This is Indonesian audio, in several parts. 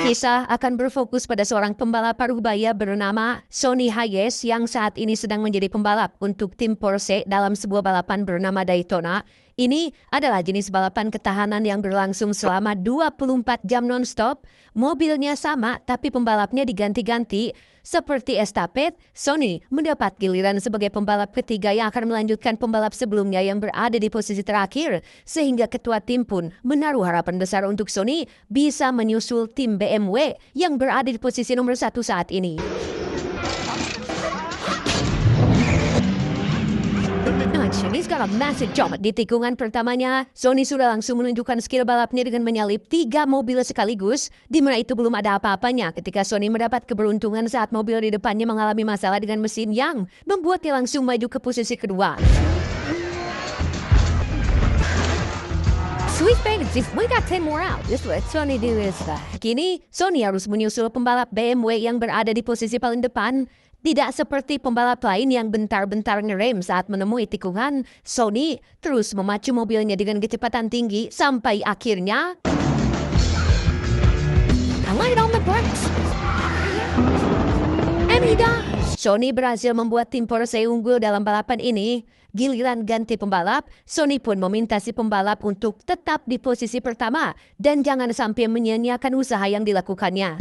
Kisah akan berfokus pada seorang pembalap parubaya bernama Sonny Hayes yang saat ini sedang menjadi pembalap untuk tim Porsche dalam sebuah balapan bernama Daytona. Ini adalah jenis balapan ketahanan yang berlangsung selama 24 jam non-stop. Mobilnya sama, tapi pembalapnya diganti-ganti. Seperti estafet, Sonny mendapat giliran sebagai pembalap ketiga yang akan melanjutkan pembalap sebelumnya yang berada di posisi terakhir. Sehingga ketua tim pun menaruh harapan besar untuk Sonny bisa menyusul tim BMW yang berada di posisi nomor 1 saat ini. Sonny's got a massive jump. Di tikungan pertamanya, Sonny sudah langsung menunjukkan skill balapnya dengan menyalip 3 mobil sekaligus, di mana itu belum ada apa-apanya ketika Sonny mendapat keberuntungan saat mobil di depannya mengalami masalah dengan mesin yang membuatnya langsung maju ke posisi kedua. Sweet fantasy, we got 10 more out. This what Sonny do is kini, Sonny harus menyusul pembalap BMW yang berada di posisi paling depan. Tidak seperti pembalap lain yang bentar-bentar ngerem saat menemui tikungan, Sonny terus memacu mobilnya dengan kecepatan tinggi sampai akhirnya light on the brakes. And he does. Sonny berhasil membuat tim Porsche unggul dalam balapan ini. Giliran ganti pembalap, Sonny pun meminta si pembalap untuk tetap di posisi pertama dan jangan sampai menyia-nyiakan usaha yang dilakukannya.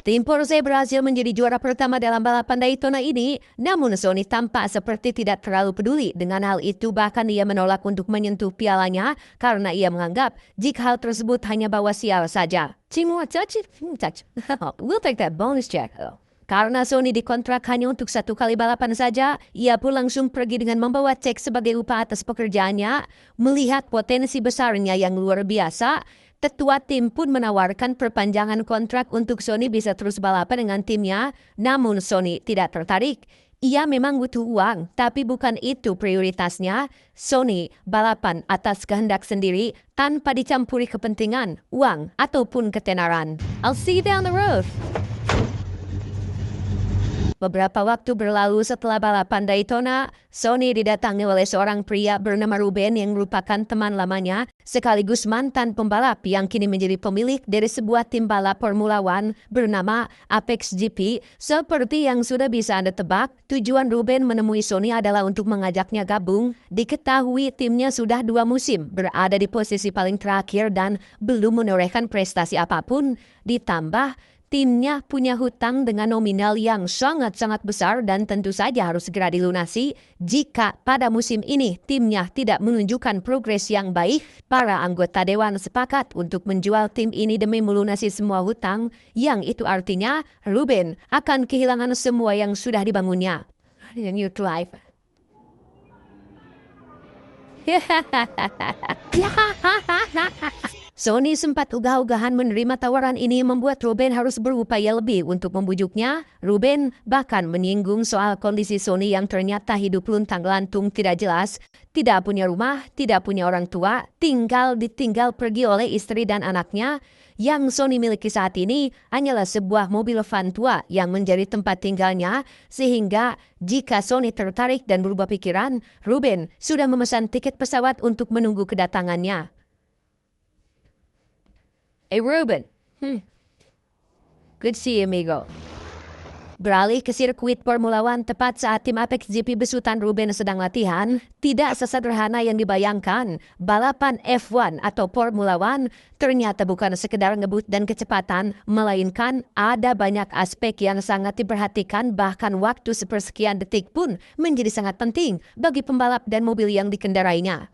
Tim Porsche berhasil menjadi juara pertama dalam balapan Daytona ini, namun Sonny tampak seperti tidak terlalu peduli dengan hal itu, bahkan ia menolak untuk menyentuh pialanya karena ia menganggap jika hal tersebut hanya bawa sial saja. Touch. We'll take that bonus check. Karena Sonny dikontrak hanya untuk 1 kali balapan saja, ia pun langsung pergi dengan membawa cek sebagai upah atas pekerjaannya. Melihat potensi besarnya yang luar biasa, ketua tim pun menawarkan perpanjangan kontrak untuk Sonny bisa terus balapan dengan timnya, namun Sonny tidak tertarik. Ia memang butuh uang, tapi bukan itu prioritasnya. Sonny balapan atas kehendak sendiri tanpa dicampuri kepentingan, uang, ataupun ketenaran. I'll see you down the road. Beberapa waktu berlalu setelah balapan Daytona, Sonny didatangi oleh seorang pria bernama Ruben yang merupakan teman lamanya, sekaligus mantan pembalap yang kini menjadi pemilik dari sebuah tim balap Formula One bernama Apex GP. Seperti yang sudah bisa Anda tebak, tujuan Ruben menemui Sonny adalah untuk mengajaknya gabung. Diketahui timnya sudah 2 musim berada di posisi paling terakhir dan belum menorehkan prestasi apapun. Ditambah, timnya punya hutang dengan nominal yang sangat-sangat besar dan tentu saja harus segera dilunasi. Jika pada musim ini timnya tidak menunjukkan progres yang baik, para anggota dewan sepakat untuk menjual tim ini demi melunasi semua hutang, yang itu artinya Ruben akan kehilangan semua yang sudah dibangunnya. New life. Sonny sempat ugah-ugahan menerima tawaran ini membuat Ruben harus berupaya lebih untuk membujuknya. Ruben bahkan menyinggung soal kondisi Sonny yang ternyata hidup luntang-lantung tidak jelas, tidak punya rumah, tidak punya orang tua, ditinggal pergi oleh istri dan anaknya. Yang Sonny miliki saat ini hanyalah sebuah mobil van tua yang menjadi tempat tinggalnya, sehingga jika Sonny tertarik dan berubah pikiran, Ruben sudah memesan tiket pesawat untuk menunggu kedatangannya. Hey Ruben, good to see you, amigo. Beralih ke sirkuit Formula One tepat saat tim Apex GP besutan Ruben sedang latihan, tidak sesederhana yang dibayangkan. Balapan F1 atau Formula One ternyata bukan sekedar ngebut dan kecepatan, melainkan ada banyak aspek yang sangat diperhatikan, bahkan waktu sepersekian detik pun menjadi sangat penting bagi pembalap dan mobil yang dikendarainya.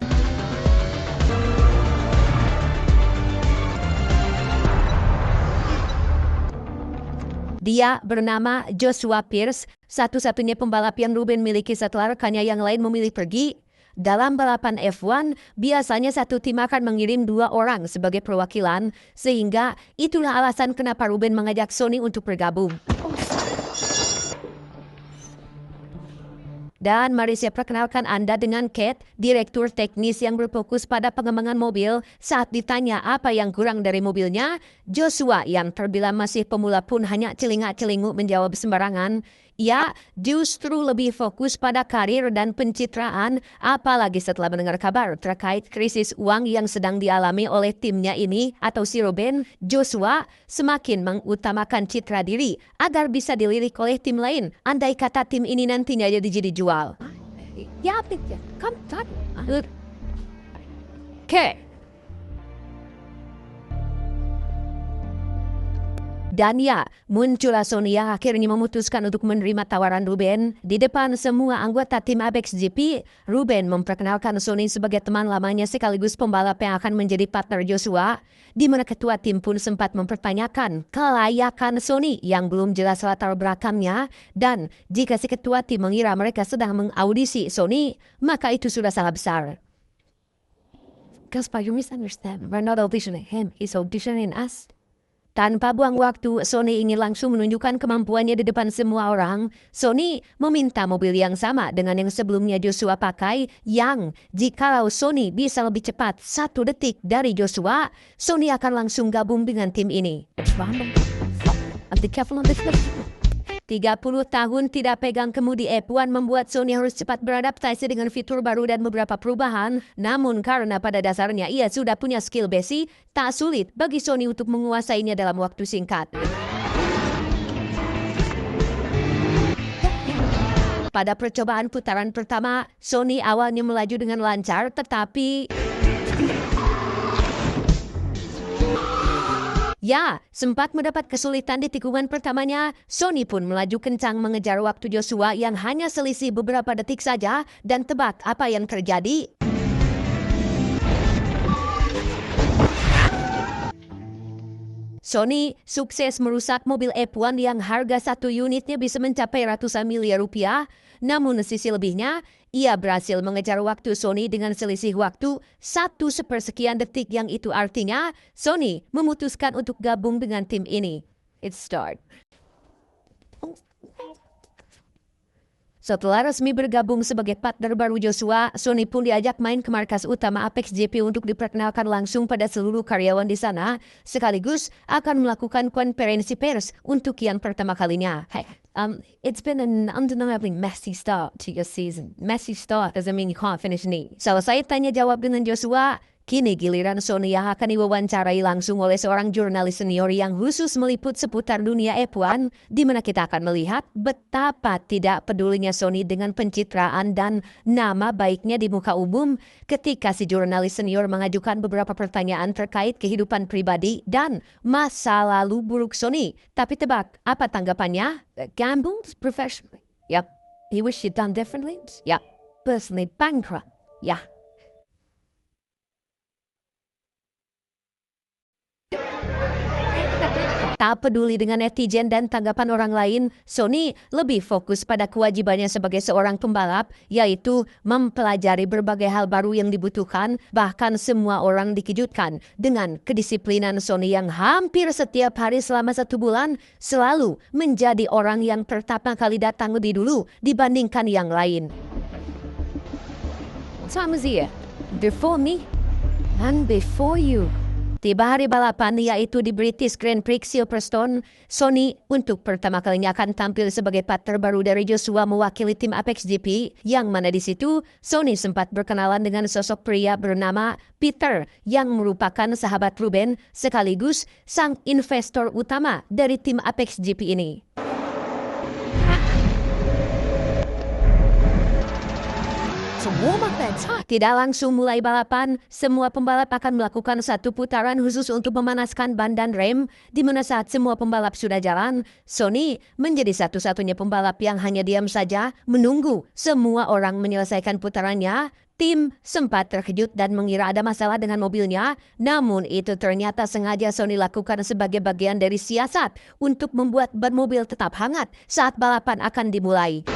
Dia bernama Joshua Pierce, satu-satunya pembalap yang Ruben miliki setelah rekannya yang lain memilih pergi. Dalam balapan F1, biasanya satu tim akan mengirim 2 orang sebagai perwakilan, sehingga itulah alasan kenapa Ruben mengajak Sonny untuk bergabung. Dan mari saya perkenalkan Anda dengan Kate, direktur teknis yang berfokus pada pengembangan mobil. Saat ditanya apa yang kurang dari mobilnya, Joshua yang terbilang masih pemula pun hanya celingak-celinguk menjawab sembarangan. Ia justru lebih fokus pada karir dan pencitraan, apalagi setelah mendengar kabar terkait krisis uang yang sedang dialami oleh timnya ini atau si Ruben. Joshua semakin mengutamakan citra diri agar bisa dilirik oleh tim lain andai kata tim ini nantinya jadi dijual. Ya, oke. Dan ya, muncullah Sony yang akhirnya memutuskan untuk menerima tawaran Ruben. Di depan semua anggota tim Apex GP, Ruben memperkenalkan Sony sebagai teman lamanya sekaligus pembalap yang akan menjadi partner Joshua, di mana ketua tim pun sempat mempertanyakan kelayakan Sony yang belum jelas latar belakangnya, dan jika si ketua tim mengira mereka sedang mengaudisi Sony, maka itu sudah salah besar. Because you misunderstand, we're not auditioning him, he's auditioning us. Tanpa buang waktu, Sony ingin langsung menunjukkan kemampuannya di depan semua orang. Sony meminta mobil yang sama dengan yang sebelumnya Joshua pakai, yang jikalau Sony bisa lebih cepat 1 detik dari Joshua, Sony akan langsung gabung dengan tim ini. 30 tahun tidak pegang kemudi F1 membuat Sony harus cepat beradaptasi dengan fitur baru dan beberapa perubahan. Namun karena pada dasarnya ia sudah punya skill basic, tak sulit bagi Sony untuk menguasainya dalam waktu singkat. Pada percobaan putaran pertama, Sony awalnya melaju dengan lancar, tetapi sempat mendapat kesulitan di tikungan pertamanya. Sony pun melaju kencang mengejar waktu Joshua yang hanya selisih beberapa detik saja, dan tebak apa yang terjadi? Sony sukses merusak mobil F1 yang harga 1 unitnya bisa mencapai ratusan miliar rupiah. Namun sisi lebihnya, ia berhasil mengejar waktu Sony dengan selisih waktu 1/1 detik, yang itu artinya Sony memutuskan untuk gabung dengan tim ini. It's start. Setelah resmi bergabung sebagai partner baru Joshua, Sony pun diajak main ke markas utama Apex GP untuk diperkenalkan langsung pada seluruh karyawan di sana, sekaligus akan melakukan konferensi pers untuk yang pertama kalinya. It's been an undeniably messy start to your season. Messy start doesn't mean you can't finish neat. Selesai tanya jawab dengan Joshua, kini giliran Sony yang akan diwawancarai langsung oleh seorang jurnalis senior yang khusus meliput seputar dunia F1, di mana kita akan melihat betapa tidak pedulinya Sony dengan pencitraan dan nama baiknya di muka umum ketika si jurnalis senior mengajukan beberapa pertanyaan terkait kehidupan pribadi dan masa lalu buruk Sony. Tapi tebak, apa tanggapannya? Gambled professionally. Yep. He wish he'd done differently. Yep. Personally bankrupt. Yeah. Tak peduli dengan netizen dan tanggapan orang lain, Sony lebih fokus pada kewajibannya sebagai seorang pembalap, yaitu mempelajari berbagai hal baru yang dibutuhkan. Bahkan semua orang dikejutkan dengan kedisiplinan Sony yang hampir setiap hari selama 1 bulan selalu menjadi orang yang pertama kali datang lebih dulu dibandingkan yang lain. Sama sih ya, before me and before you. Tiba hari balapan, yaitu di British Grand Prix Silverstone, Sony untuk pertama kalinya akan tampil sebagai partner baru dari Joshua mewakili tim Apex GP, yang mana di situ Sony sempat berkenalan dengan sosok pria bernama Peter yang merupakan sahabat Ruben sekaligus sang investor utama dari tim Apex GP ini. Tidak langsung mulai balapan, semua pembalap akan melakukan 1 putaran khusus untuk memanaskan ban dan rem, di mana saat semua pembalap sudah jalan, Sony menjadi satu-satunya pembalap yang hanya diam saja menunggu semua orang menyelesaikan putarannya. Tim sempat terkejut dan mengira ada masalah dengan mobilnya, namun itu ternyata sengaja Sony lakukan sebagai bagian dari siasat untuk membuat ban mobil tetap hangat saat balapan akan dimulai.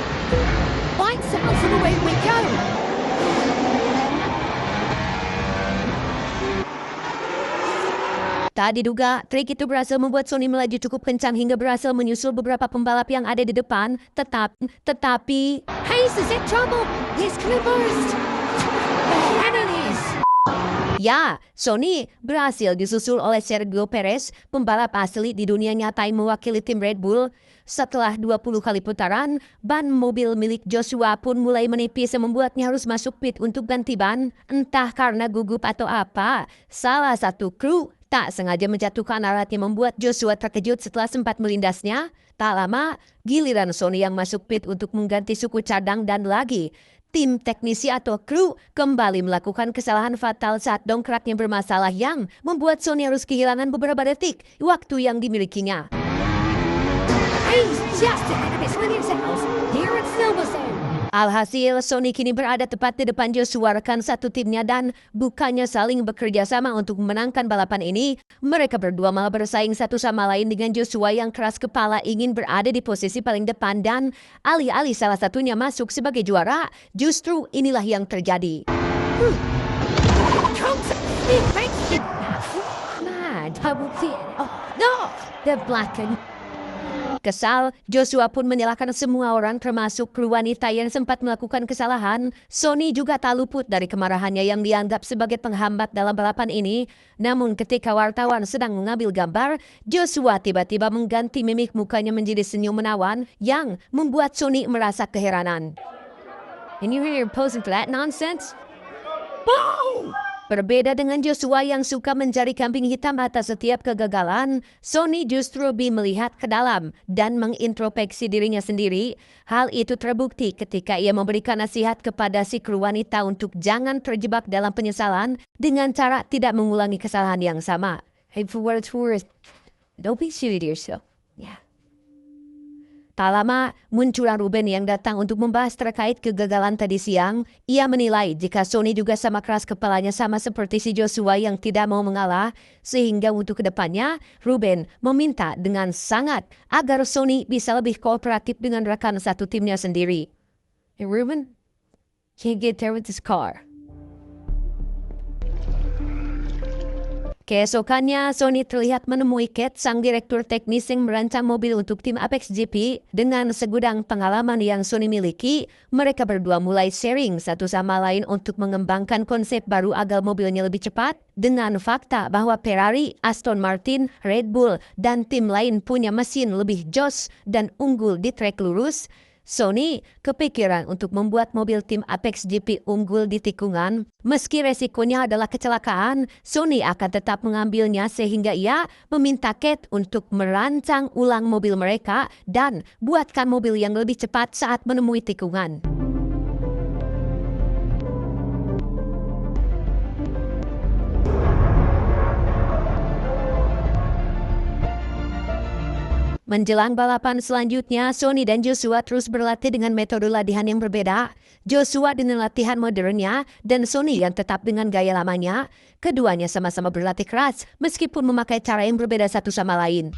Tak diduga, trik itu berhasil membuat Sony melaju cukup kencang hingga berhasil menyusul beberapa pembalap yang ada di depan. Tetapi, hey, is it trouble? He's gonna burst. Ya, Sony berhasil disusul oleh Sergio Perez, pembalap asli di dunia nyata yang mewakili tim Red Bull. Setelah 20 kali putaran, ban mobil milik Joshua pun mulai menipis yang membuatnya harus masuk pit untuk ganti ban. Entah karena gugup atau apa, salah satu kru tak sengaja menjatuhkan alat yang membuat Joshua terkejut setelah sempat melindasnya. Tak lama, giliran Sony yang masuk pit untuk mengganti suku cadang dan lagi. Tim teknisi atau kru kembali melakukan kesalahan fatal saat dongkraknya bermasalah yang membuat Sony harus kehilangan beberapa detik waktu yang dimilikinya. Alhasil, Sony kini berada tepat di depan Joshua rekan satu timnya dan bukannya saling bekerja sama untuk memenangkan balapan ini, mereka berdua malah bersaing satu sama lain dengan Joshua yang keras kepala ingin berada di posisi paling depan dan alih-alih salah satunya masuk sebagai juara, justru inilah yang terjadi. Kesal, Joshua pun menyalahkan semua orang termasuk kru wanita yang sempat melakukan kesalahan. Sony juga tak luput dari kemarahannya yang dianggap sebagai penghambat dalam balapan ini. Namun ketika wartawan sedang mengambil gambar, Joshua tiba-tiba mengganti mimik mukanya menjadi senyum menawan yang membuat Sony merasa keheranan. And you here posing for that nonsense? Boom! Berbeda dengan Joshua yang suka mencari kambing hitam atas setiap kegagalan, Sony justru lebih melihat ke dalam dan mengintrospeksi dirinya sendiri. Hal itu terbukti ketika ia memberikan nasihat kepada si kru wanita untuk jangan terjebak dalam penyesalan dengan cara tidak mengulangi kesalahan yang sama. Hey, for what it's worth, don't be silly to yourself. Yeah. Tak lama, muncullah Ruben yang datang untuk membahas terkait kegagalan tadi siang. Ia menilai jika Sony juga sama keras kepalanya sama seperti si Joshua yang tidak mau mengalah, sehingga untuk kedepannya, Ruben meminta dengan sangat agar Sony bisa lebih kooperatif dengan rekan satu timnya sendiri. Hey Ruben, can't get there with this car. Keesokannya, Sony terlihat menemui Kate, sang direktur teknis yang merancang mobil untuk tim Apex GP. Dengan segudang pengalaman yang Sony miliki, mereka berdua mulai sharing satu sama lain untuk mengembangkan konsep baru agar mobilnya lebih cepat. Dengan fakta bahwa Ferrari, Aston Martin, Red Bull, dan tim lain punya mesin lebih jos dan unggul di trek lurus, Sony kepikiran untuk membuat mobil tim Apex GP unggul di tikungan. Meski resikonya adalah kecelakaan, Sony akan tetap mengambilnya sehingga ia meminta Kate untuk merancang ulang mobil mereka dan buatkan mobil yang lebih cepat saat menemui tikungan. Menjelang balapan selanjutnya, Sony dan Joshua terus berlatih dengan metode latihan yang berbeda. Joshua dengan latihan modernnya dan Sony yang tetap dengan gaya lamanya. Keduanya sama-sama berlatih keras meskipun memakai cara yang berbeda satu sama lain.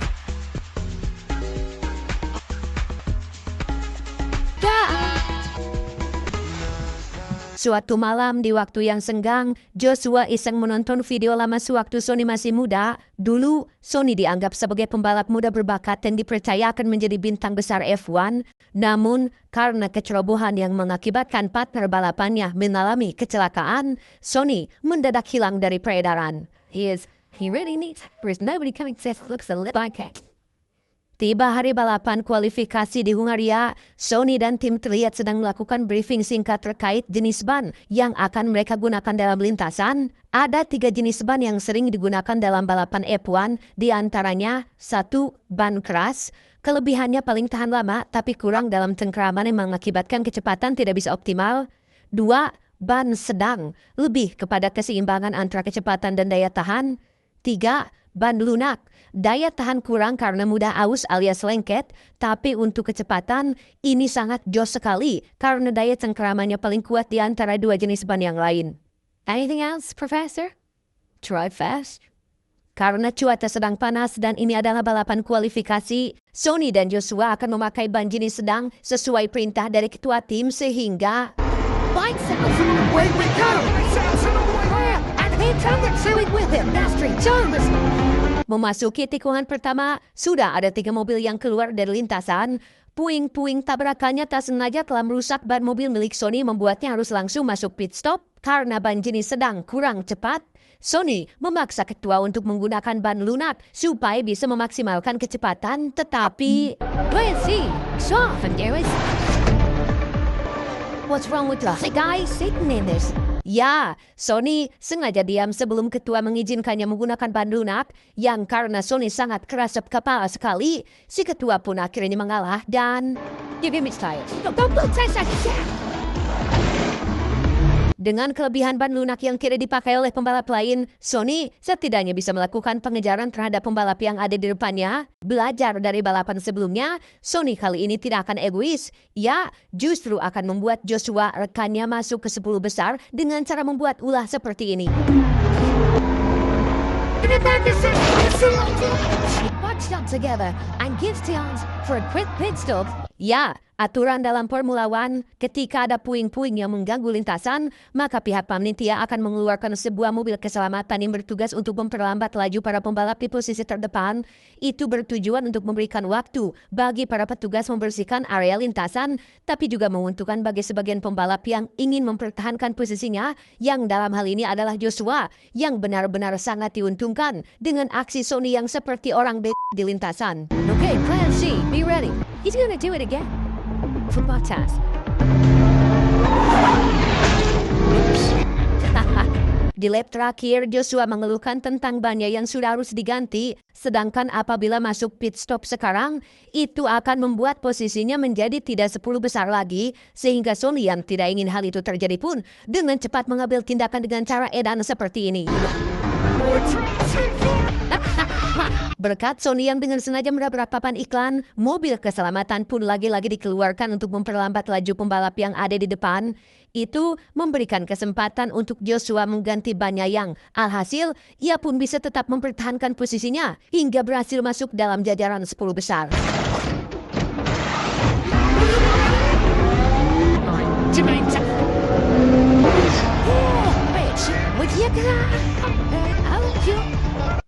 Suatu malam di waktu yang senggang, Joshua iseng menonton video lama sewaktu Sony masih muda. Dulu, Sony dianggap sebagai pembalap muda berbakat dan dipercaya akan menjadi bintang besar F1. Namun, karena kecerobohan yang mengakibatkan partner balapannya mengalami kecelakaan, Sony mendadak hilang dari peredaran. He really needs, there's nobody coming to looks a little like it. Tiba hari balapan kualifikasi di Hungaria, Sony dan tim terlihat sedang melakukan briefing singkat terkait jenis ban yang akan mereka gunakan dalam lintasan. Ada 3 jenis ban yang sering digunakan dalam balapan F1, di antaranya 1. Ban keras. Kelebihannya paling tahan lama tapi kurang dalam cengkraman yang mengakibatkan kecepatan tidak bisa optimal. 2. Ban sedang, lebih kepada keseimbangan antara kecepatan dan daya tahan. 3. Ban lunak, daya tahan kurang karena mudah aus alias lengket, tapi untuk kecepatan ini sangat jos sekali karena daya cengkramannya paling kuat di antara 2 jenis ban yang lain. Anything else, Professor? Try fast. Karena cuaca sedang panas dan ini adalah balapan kualifikasi, Sony dan Joshua akan memakai ban jenis sedang sesuai perintah dari ketua tim sehingga memasuki tikungan pertama, sudah ada 3 mobil yang keluar dari lintasan. Puing-puing tabrakannya tak sengaja telah merusak ban mobil milik Sony, membuatnya harus langsung masuk pit stop. Karena ban jenis sedang kurang cepat, Sony memaksa ketua untuk menggunakan ban lunak supaya bisa memaksimalkan kecepatan. Tetapi, let's see, soft and there is. What's wrong with the guy sitting in this? Ya, Sony sengaja diam sebelum ketua mengizinkannya menggunakan ban lunak, yang karena Sony sangat keras kepala sekali, si ketua pun akhirnya mengalah dan give him his tire. Dengan kelebihan ban lunak yang tidak dipakai oleh pembalap lain, Sony setidaknya bisa melakukan pengejaran terhadap pembalap yang ada di depannya. Belajar dari balapan sebelumnya, Sony kali ini tidak akan egois. Ia justru akan membuat Joshua rekannya masuk ke 10 besar dengan cara membuat ulah seperti ini. Together and gives chance for a quick pit stop. Ya, aturan dalam Formula One, ketika ada puing-puing yang mengganggu lintasan, maka pihak panitia akan mengeluarkan sebuah mobil keselamatan yang bertugas untuk memperlambat laju para pembalap di posisi terdepan. Itu bertujuan untuk memberikan waktu bagi para petugas membersihkan area lintasan, tapi juga menguntungkan bagi sebagian pembalap yang ingin mempertahankan posisinya, yang dalam hal ini adalah Joshua, yang benar-benar sangat diuntungkan dengan aksi Sony yang seperti orang di lintasan. Okay, plan C, be ready. He's gonna do it again. For Bottas. Di lap terakhir, Joshua mengeluhkan tentang bannya yang sudah harus diganti, sedangkan apabila masuk pit stop sekarang, itu akan membuat posisinya menjadi tidak 10 besar lagi, sehingga Sony yang tidak ingin hal itu terjadi pun dengan cepat mengambil tindakan dengan cara edan seperti ini. Berkat Sony yang dengan sengaja menabrak papan iklan, mobil keselamatan pun lagi-lagi dikeluarkan untuk memperlambat laju pembalap yang ada di depan. Itu memberikan kesempatan untuk Joshua mengganti bannya yang alhasil, ia pun bisa tetap mempertahankan posisinya hingga berhasil masuk dalam jajaran 10 besar.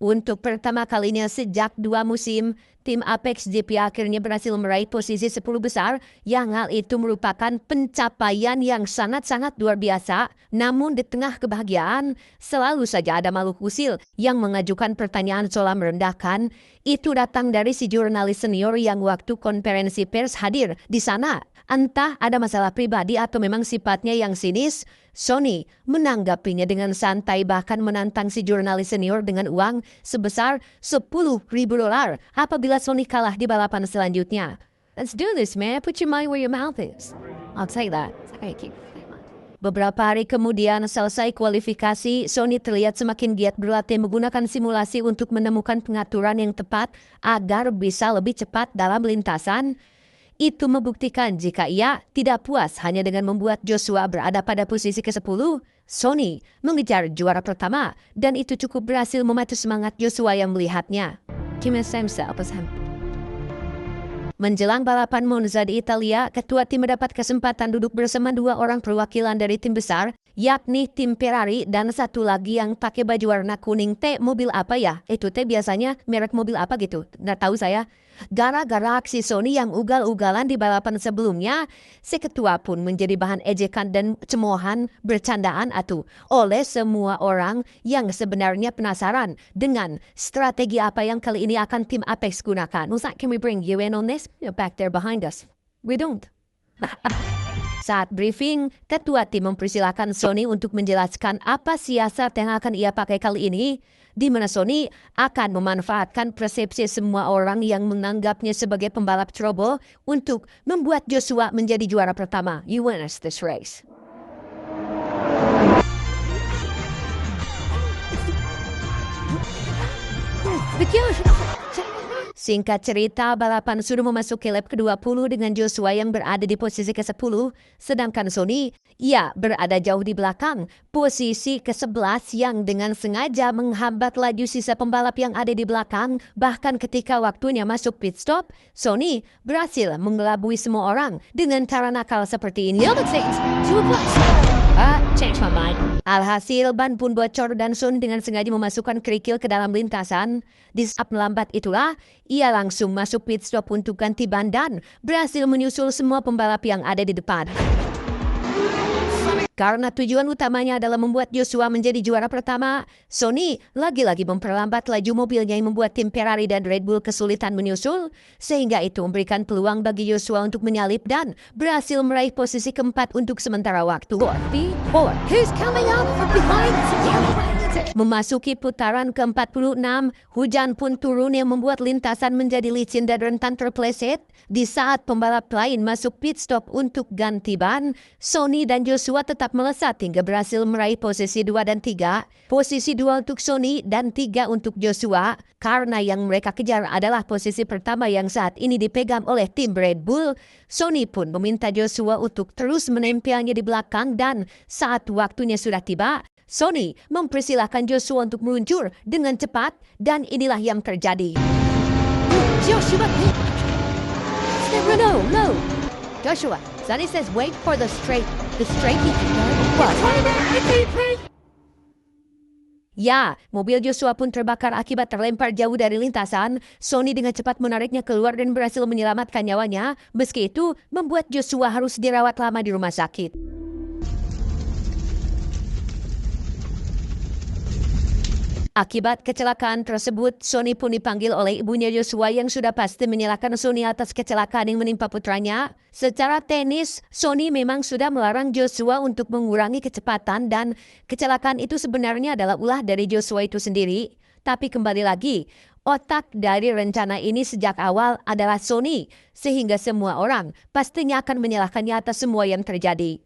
Untuk pertama kalinya sejak 2 musim, tim Apex GP akhirnya berhasil meraih posisi 10 besar, yang hal itu merupakan pencapaian yang sangat-sangat luar biasa. Namun di tengah kebahagiaan, selalu saja ada makhluk usil yang mengajukan pertanyaan soal merendahkan. Itu datang dari si jurnalis senior yang waktu konferensi pers hadir di sana. Entah ada masalah pribadi atau memang sifatnya yang sinis, Sony menanggapinya dengan santai, bahkan menantang si jurnalis senior dengan uang sebesar $10,000 apabila Sony kalah di balapan selanjutnya. Let's do this, man. Put your mind where your mouth is. I'll say that. Beberapa hari kemudian selesai kualifikasi, Sony terlihat semakin giat berlatih menggunakan simulasi untuk menemukan pengaturan yang tepat agar bisa lebih cepat dalam lintasan. Itu membuktikan jika ia tidak puas hanya dengan membuat Joshua berada pada posisi ke-10, Sony mengejar juara pertama, dan itu cukup berhasil memacu semangat Joshua yang melihatnya. Menjelang balapan Monza di Italia, ketua tim mendapat kesempatan duduk bersama 2 orang perwakilan dari tim besar, yakni tim Ferrari dan satu lagi yang pakai baju warna kuning. Mobil apa ya? Itu biasanya merek mobil apa gitu? Nggak tahu saya. Gara-gara aksi Sony yang ugal-ugalan di balapan sebelumnya, si ketua pun menjadi bahan ejekan dan cemoohan bercandaan oleh semua orang yang sebenarnya penasaran dengan strategi apa yang kali ini akan tim Apex gunakan. Can we bring you in on this? You're back there behind us. We don't. Saat briefing, ketua tim mempersilahkan Sony untuk menjelaskan apa siasat yang akan ia pakai kali ini, di mana Sony akan memanfaatkan persepsi semua orang yang menganggapnya sebagai pembalap trouble untuk membuat Joshua menjadi juara pertama. You win us this race. Singkat cerita, balapan sudah memasuki lap ke-20 dengan Joshua yang berada di posisi ke-10, sedangkan Sony, ia berada jauh di belakang, posisi ke-11 yang dengan sengaja menghambat laju sisa pembalap yang ada di belakang. Bahkan ketika waktunya masuk pit stop, Sony berhasil mengelabui semua orang dengan cara nakal seperti ini. Change my mind. Alhasil ban pun bocor dan Son dengan sengaja memasukkan kerikil ke dalam lintasan. Di saat melambat itulah, ia langsung masuk pit stop untuk ganti ban dan berhasil menyusul semua pembalap yang ada di depan. Karena tujuan utamanya adalah membuat Joshua menjadi juara pertama, Sony lagi-lagi memperlambat laju mobilnya yang membuat tim Ferrari dan Red Bull kesulitan menyusul, sehingga itu memberikan peluang bagi Joshua untuk menyalip dan berhasil meraih posisi keempat untuk sementara waktu. He's coming up from behind. Memasuki putaran ke-46, hujan pun turun yang membuat lintasan menjadi licin dan rentan terpeleset. Di saat pembalap lain masuk pit stop untuk ganti ban, Sony dan Joshua tetap melesat hingga berhasil meraih posisi 2 dan 3. Posisi 2 untuk Sony dan 3 untuk Joshua, karena yang mereka kejar adalah posisi pertama yang saat ini dipegang oleh tim Red Bull. Sony pun meminta Joshua untuk terus menempelnya di belakang dan saat waktunya sudah tiba, Sony mempersilahkan Joshua untuk meluncur dengan cepat dan inilah yang terjadi. Joshua, no. Joshua, Sonny says wait for the straight. The straight he can go. Ya, mobil Joshua pun terbakar akibat terlempar jauh dari lintasan. Sony dengan cepat menariknya keluar dan berhasil menyelamatkan nyawanya. Meski itu, membuat Joshua harus dirawat lama di rumah sakit. Akibat kecelakaan tersebut, Sony pun dipanggil oleh ibunya Joshua yang sudah pasti menyalahkan Sony atas kecelakaan yang menimpa putranya. Secara teknis, Sony memang sudah melarang Joshua untuk mengurangi kecepatan dan kecelakaan itu sebenarnya adalah ulah dari Joshua itu sendiri. Tapi kembali lagi, otak dari rencana ini sejak awal adalah Sony, sehingga semua orang pastinya akan menyalahkannya atas semua yang terjadi.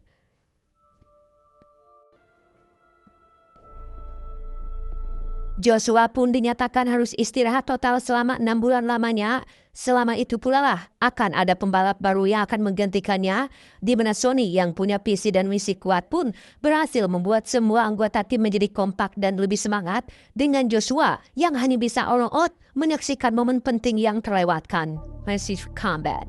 Joshua pun dinyatakan harus istirahat total selama 6 bulan lamanya. Selama itu pula lah akan ada pembalap baru yang akan menggantikannya, di mana Sony yang punya visi dan misi kuat pun berhasil membuat semua anggota tim menjadi kompak dan lebih semangat dengan Joshua yang hanya bisa all-out menyaksikan momen penting yang terlewatkan. Masih combat.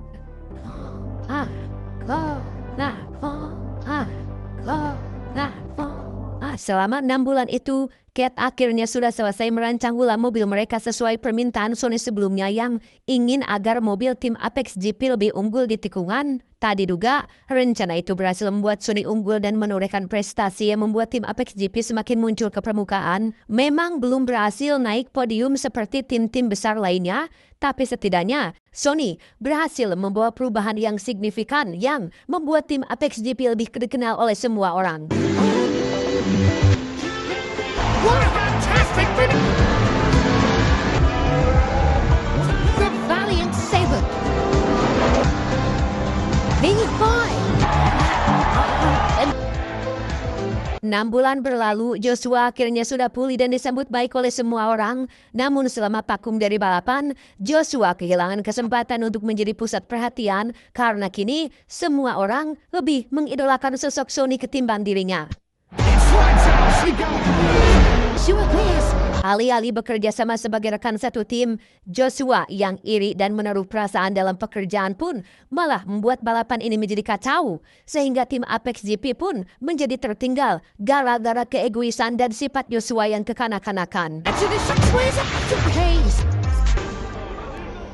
Selama 6 bulan itu, Cat akhirnya sudah selesai merancang ulang mobil mereka sesuai permintaan Sony sebelumnya yang ingin agar mobil tim Apex GP lebih unggul di tikungan. Tak diduga, rencana itu berhasil membuat Sony unggul dan menorehkan prestasi yang membuat tim Apex GP semakin muncul ke permukaan. Memang belum berhasil naik podium seperti tim-tim besar lainnya, tapi setidaknya Sony berhasil membawa perubahan yang signifikan yang membuat tim Apex GP lebih dikenal oleh semua orang. What a fantastic finish! The Valiant Saber! Being fine! 6 bulan berlalu, Joshua akhirnya sudah pulih dan disambut baik oleh semua orang. Namun selama vakum dari balapan, Joshua kehilangan kesempatan untuk menjadi pusat perhatian karena kini semua orang lebih mengidolakan sosok Sony ketimbang dirinya. Alih-alih bekerja sama sebagai rekan satu tim, Joshua yang iri dan menaruh perasaan dalam pekerjaan pun malah membuat balapan ini menjadi kacau. Sehingga tim Apex GP pun menjadi tertinggal gara-gara keegoisan dan sifat Joshua yang kekanak-kanakan.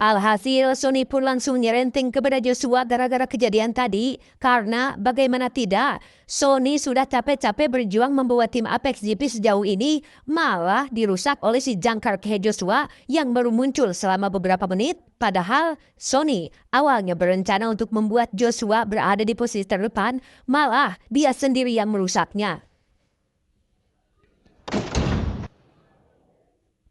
Alhasil, Sony pun langsung nyerenteng kepada Joshua gara-gara kejadian tadi. Karena bagaimana tidak, Sony sudah capek-capek berjuang membawa tim Apex GP sejauh ini, malah dirusak oleh si jangkar kehe Joshua yang baru muncul selama beberapa menit. Padahal, Sony awalnya berencana untuk membuat Joshua berada di posisi terdepan, malah dia sendiri yang merusaknya.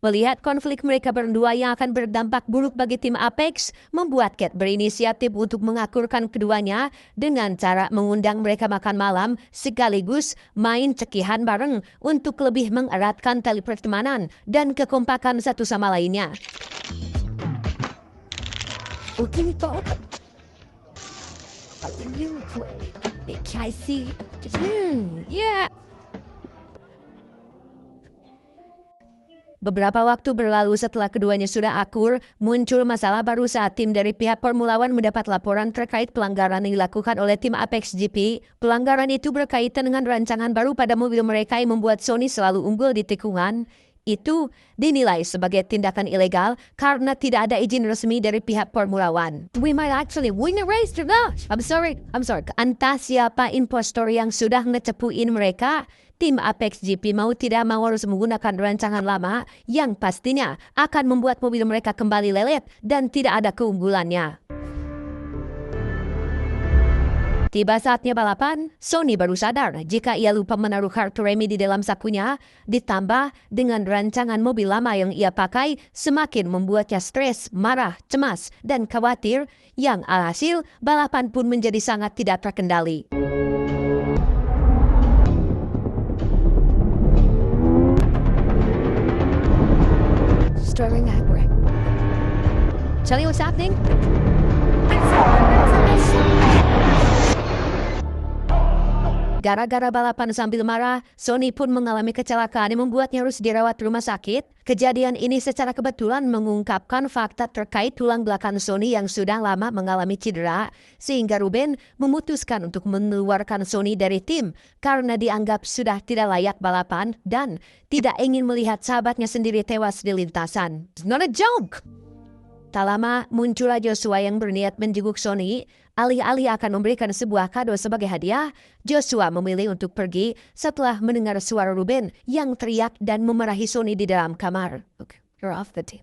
Melihat konflik mereka berdua yang akan berdampak buruk bagi tim Apex, membuat Cat berinisiatif untuk mengakurkan keduanya dengan cara mengundang mereka makan malam sekaligus main cekihan bareng untuk lebih mengeratkan tali pertemanan dan kekompakan satu sama lainnya. Beberapa waktu berlalu setelah keduanya sudah akur, muncul masalah baru saat tim dari pihak Formula One mendapat laporan terkait pelanggaran yang dilakukan oleh tim Apex GP. Pelanggaran itu berkaitan dengan rancangan baru pada mobil mereka yang membuat Sony selalu unggul di tikungan. Itu dinilai sebagai tindakan ilegal karena tidak ada izin resmi dari pihak Formula One. We might actually win the race to that. I'm sorry. Entah siapa impostor yang sudah ngecepuin mereka. Tim Apex GP mau tidak mau harus menggunakan rancangan lama yang pastinya akan membuat mobil mereka kembali lelet dan tidak ada keunggulannya. Tiba saatnya balapan, Sony baru sadar jika ia lupa menaruh kartu remi di dalam sakunya, ditambah dengan rancangan mobil lama yang ia pakai semakin membuatnya stres, marah, cemas, dan khawatir, yang alhasil balapan pun menjadi sangat tidak terkendali. Starting accurate. Tell you what's happening? Gara-gara balapan sambil marah, Sony pun mengalami kecelakaan yang membuatnya harus dirawat rumah sakit. Kejadian ini secara kebetulan mengungkapkan fakta terkait tulang belakang Sony yang sudah lama mengalami cedera, sehingga Ruben memutuskan untuk mengeluarkan Sony dari tim karena dianggap sudah tidak layak balapan dan tidak ingin melihat sahabatnya sendiri tewas di lintasan. It's not a joke! Tak lama muncullah Joshua yang berniat menjenguk Sony. Alih-alih akan memberikan sebuah kado sebagai hadiah, Joshua memilih untuk pergi setelah mendengar suara Ruben yang teriak dan memarahi Sony di dalam kamar. Okay, you're off the team.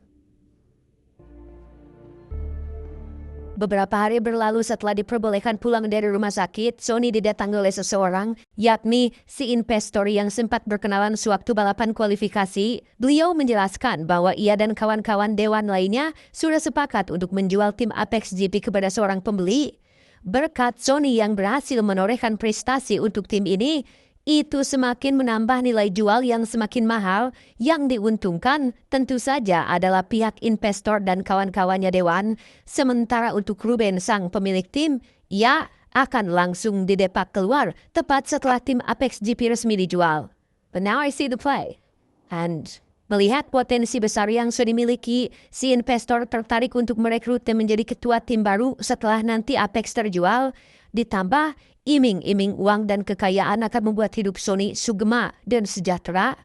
Beberapa hari berlalu setelah diperbolehkan pulang dari rumah sakit, Sony didatangi oleh seseorang, yakni si investor yang sempat berkenalan sewaktu balapan kualifikasi. Beliau menjelaskan bahwa ia dan kawan-kawan dewan lainnya sudah sepakat untuk menjual tim Apex GP kepada seorang pembeli. Berkat Sony yang berhasil menorehkan prestasi untuk tim ini, itu semakin menambah nilai jual yang semakin mahal. Yang diuntungkan tentu saja adalah pihak investor dan kawan-kawannya dewan. Sementara untuk Ruben sang pemilik tim, ia akan langsung didepak keluar tepat setelah tim Apex GP resmi dijual. But now I see the play. And melihat potensi besar yang sudah dimiliki, si investor tertarik untuk merekrut dan menjadi ketua tim baru setelah nanti Apex terjual. Ditambah iming-iming uang dan kekayaan akan membuat hidup Sony sugema dan sejahtera.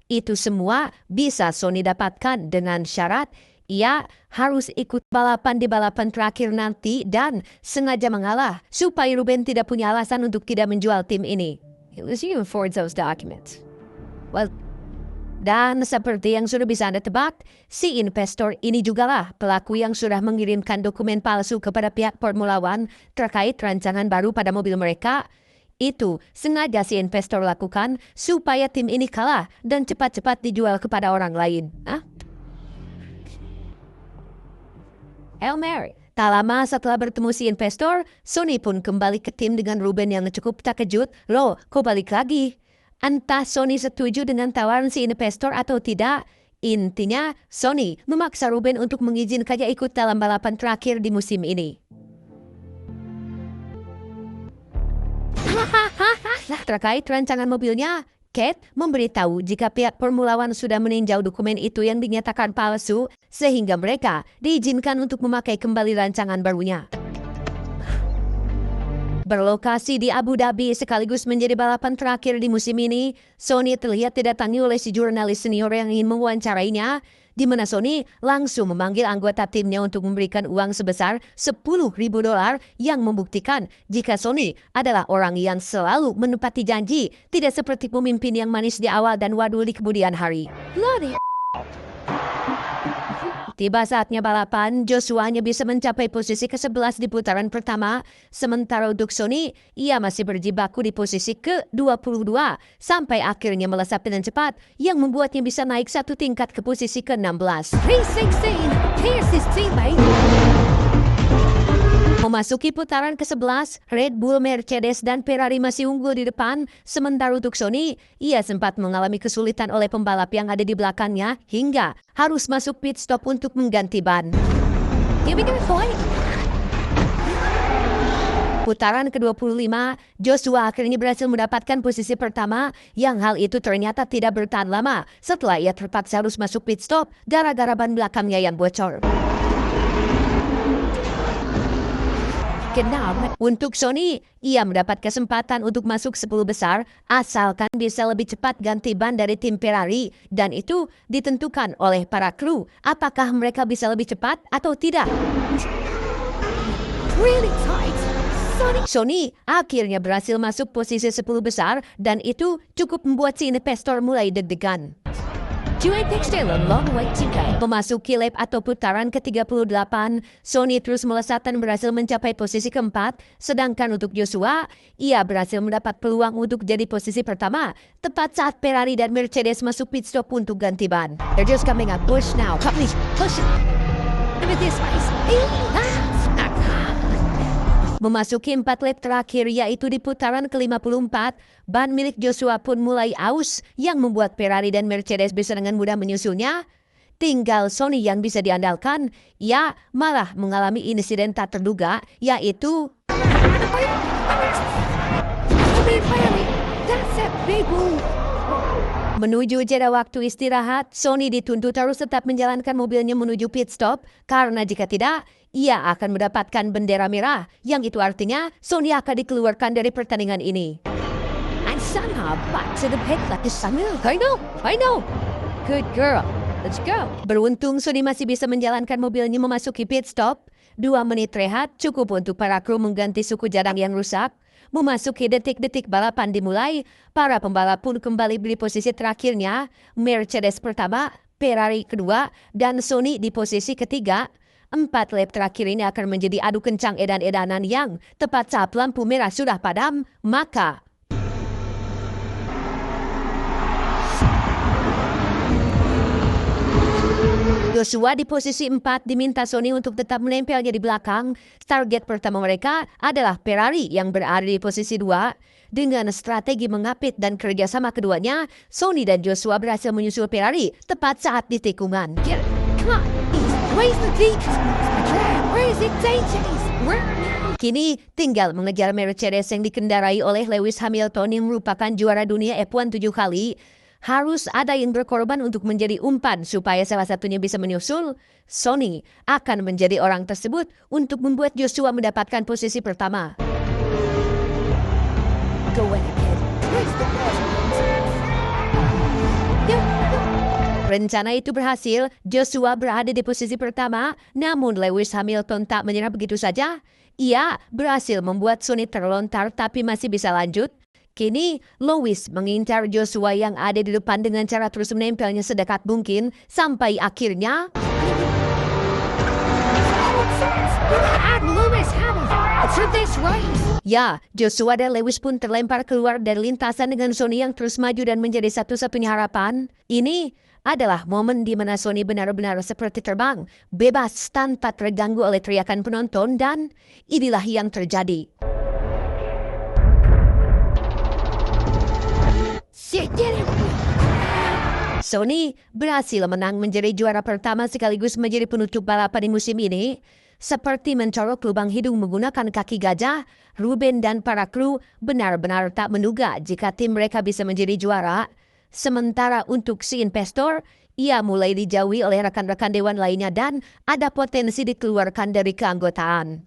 Itu semua bisa Sony dapatkan dengan syarat ia harus ikut balapan di balapan terakhir nanti dan sengaja mengalah supaya Ruben tidak punya alasan untuk tidak menjual tim ini. It was you who forged those documents. Well, dan seperti yang sudah bisa Anda tebak, si investor ini jugalah pelaku yang sudah mengirimkan dokumen palsu kepada pihak Formula One terkait rancangan baru pada mobil mereka. Itu sengaja si investor lakukan supaya tim ini kalah dan cepat-cepat dijual kepada orang lain. Hail Mary. Tak lama setelah bertemu si investor, Sony pun kembali ke tim dengan Ruben yang cukup terkejut. Loh, kok balik lagi? Entah Sony setuju dengan tawaran si investor atau tidak, intinya Sony memaksa Ruben untuk mengizinkannya ikut dalam balapan terakhir di musim ini. Terkait rancangan mobilnya, Kate memberitahu jika pihak Formula One sudah meninjau dokumen itu yang dinyatakan palsu, sehingga mereka diizinkan untuk memakai kembali rancangan barunya. Berlokasi di Abu Dhabi sekaligus menjadi balapan terakhir di musim ini, Sony terlihat didatangi oleh si jurnalis senior yang ingin mewawancarainya, di mana Sony langsung memanggil anggota timnya untuk memberikan uang sebesar $10.000 yang membuktikan jika Sony adalah orang yang selalu menepati janji, tidak seperti pemimpin yang manis di awal dan wadul di kemudian hari. Tiba saatnya balapan, Joshua hanya bisa mencapai posisi ke-11 di putaran pertama, sementara untuk Sony, ia masih berjibaku di posisi ke-22, sampai akhirnya melesat dengan cepat, yang membuatnya bisa naik satu tingkat ke posisi ke-16. 316, here's his teammate. Memasuki putaran ke-11, Red Bull, Mercedes, dan Ferrari masih unggul di depan. Sementara untuk Sony, ia sempat mengalami kesulitan oleh pembalap yang ada di belakangnya hingga harus masuk pit stop untuk mengganti ban. Putaran ke-25, Joshua akhirnya berhasil mendapatkan posisi pertama yang hal itu ternyata tidak bertahan lama setelah ia terpaksa harus masuk pit stop gara-gara ban belakangnya yang bocor. Untuk Sony, ia mendapat kesempatan untuk masuk 10 besar asalkan bisa lebih cepat ganti ban dari tim Ferrari dan itu ditentukan oleh para kru apakah mereka bisa lebih cepat atau tidak. Sony akhirnya berhasil masuk posisi 10 besar dan itu cukup membuat si investor mulai deg-degan. Memasuki lap atau putaran ke-38, Sony terus melesat dan berhasil mencapai posisi keempat, sedangkan untuk Joshua, ia berhasil mendapat peluang untuk jadi posisi pertama, tepat saat Ferrari dan Mercedes masuk pit stop untuk ganti ban. They're just coming up, push now, push it. Memasuki 4 lap terakhir yaitu di putaran ke-54, ban milik Joshua pun mulai aus yang membuat Ferrari dan Mercedes bisa dengan mudah menyusulnya. Tinggal Sony yang bisa diandalkan, ia malah mengalami insiden tak terduga yaitu menuju jeda waktu istirahat, Sony dituntut harus tetap menjalankan mobilnya menuju pit stop karena jika tidak, ia akan mendapatkan bendera merah, yang itu artinya Sony akan dikeluarkan dari pertandingan ini. And somehow back to the pit like a Samuel. I know. Good girl. Let's go. Beruntung Sony masih bisa menjalankan mobilnya memasuki pit stop. 2 menit rehat cukup untuk para kru mengganti suku jadang yang rusak. Memasuki detik-detik balapan dimulai, para pembalap pun kembali di posisi terakhirnya, Mercedes pertama, Ferrari kedua, dan Sony di posisi ketiga. 4 lap terakhir ini akan menjadi adu kencang edan-edanan yang tepat saat lampu merah sudah padam, maka Joshua di posisi 4 diminta Sony untuk tetap menempelnya di belakang. Target pertama mereka adalah Ferrari yang berada di posisi 2. Dengan strategi mengapit dan kerjasama keduanya, Sony dan Joshua berhasil menyusul Ferrari tepat saat di tikungan. Kini tinggal mengejar Mercedes yang dikendarai oleh Lewis Hamilton yang merupakan juara dunia F1 7 kali. Harus ada yang berkorban untuk menjadi umpan supaya salah satunya bisa menyusul. Sony akan menjadi orang tersebut untuk membuat Joshua mendapatkan posisi pertama. Rencana itu berhasil, Joshua berada di posisi pertama, namun Lewis Hamilton tak menyerah begitu saja. Ia berhasil membuat Sony terlontar tapi masih bisa lanjut. Kini, Lewis mengincar Joshua yang ada di depan dengan cara terus menempelnya sedekat mungkin sampai akhirnya Joshua dan Lewis pun terlempar keluar dari lintasan dengan Sony yang terus maju dan menjadi satu-satunya harapan. Ini adalah momen di mana Sony benar-benar seperti terbang, bebas tanpa terganggu oleh teriakan penonton dan inilah yang terjadi. Sony berhasil menang menjadi juara pertama sekaligus menjadi penutup balapan di musim ini. Seperti mencorok lubang hidung menggunakan kaki gajah, Ruben dan para kru benar-benar tak menduga jika tim mereka bisa menjadi juara. Sementara untuk si investor, ia mulai dijauhi oleh rekan-rekan dewan lainnya dan ada potensi dikeluarkan dari keanggotaan.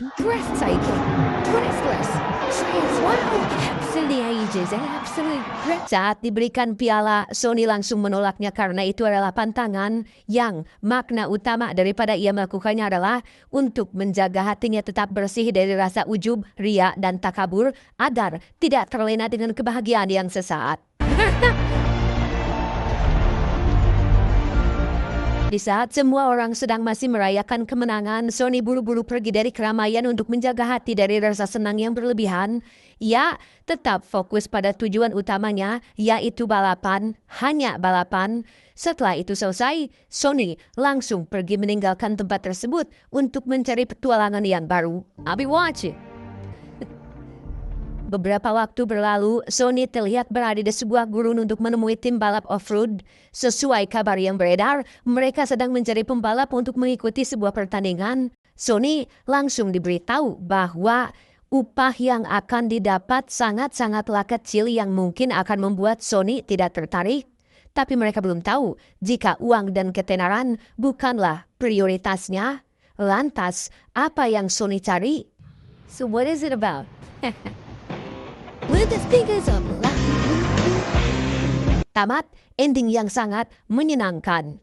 Saat diberikan piala, Sony langsung menolaknya karena itu adalah pantangan yang makna utama daripada ia melakukannya adalah untuk menjaga hatinya tetap bersih dari rasa ujub, ria, dan takabur agar tidak terlena dengan kebahagiaan yang sesaat. Di saat semua orang sedang masih merayakan kemenangan, Sony buru-buru pergi dari keramaian untuk menjaga hati dari rasa senang yang berlebihan. Ia tetap fokus pada tujuan utamanya, yaitu balapan, hanya balapan. Setelah itu selesai, Sony langsung pergi meninggalkan tempat tersebut untuk mencari petualangan yang baru. I'll be watching. Beberapa waktu berlalu, Sony terlihat berada di sebuah gurun untuk menemui tim balap off-road. Sesuai kabar yang beredar, mereka sedang mencari pembalap untuk mengikuti sebuah pertandingan. Sony langsung diberitahu bahwa upah yang akan didapat sangat-sangatlah kecil yang mungkin akan membuat Sony tidak tertarik. Tapi mereka belum tahu jika uang dan ketenaran bukanlah prioritasnya. Lantas, apa yang Sony cari? So what is it about? With the fingers of life. Tamat, ending yang sangat menyenangkan.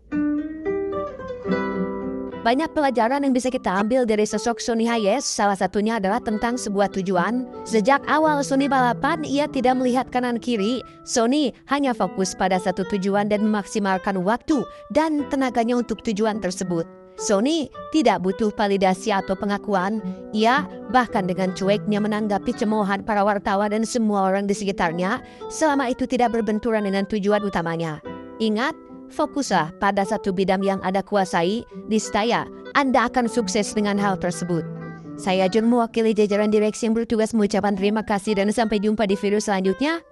Banyak pelajaran yang bisa kita ambil dari sosok Sony Hayes, salah satunya adalah tentang sebuah tujuan. Sejak awal Sony balapan, ia tidak melihat kanan kiri. Sony hanya fokus pada satu tujuan dan memaksimalkan waktu dan tenaganya untuk tujuan tersebut. Sony tidak butuh validasi atau pengakuan. Ia bahkan dengan cueknya menanggapi cemoohan para wartawan dan semua orang di sekitarnya selama itu tidak berbenturan dengan tujuan utamanya. Ingat, fokuslah pada satu bidang yang Anda kuasai, niscaya Anda akan sukses dengan hal tersebut. Saya Jun, mewakili jajaran direksi yang bertugas mengucapkan terima kasih dan sampai jumpa di video selanjutnya.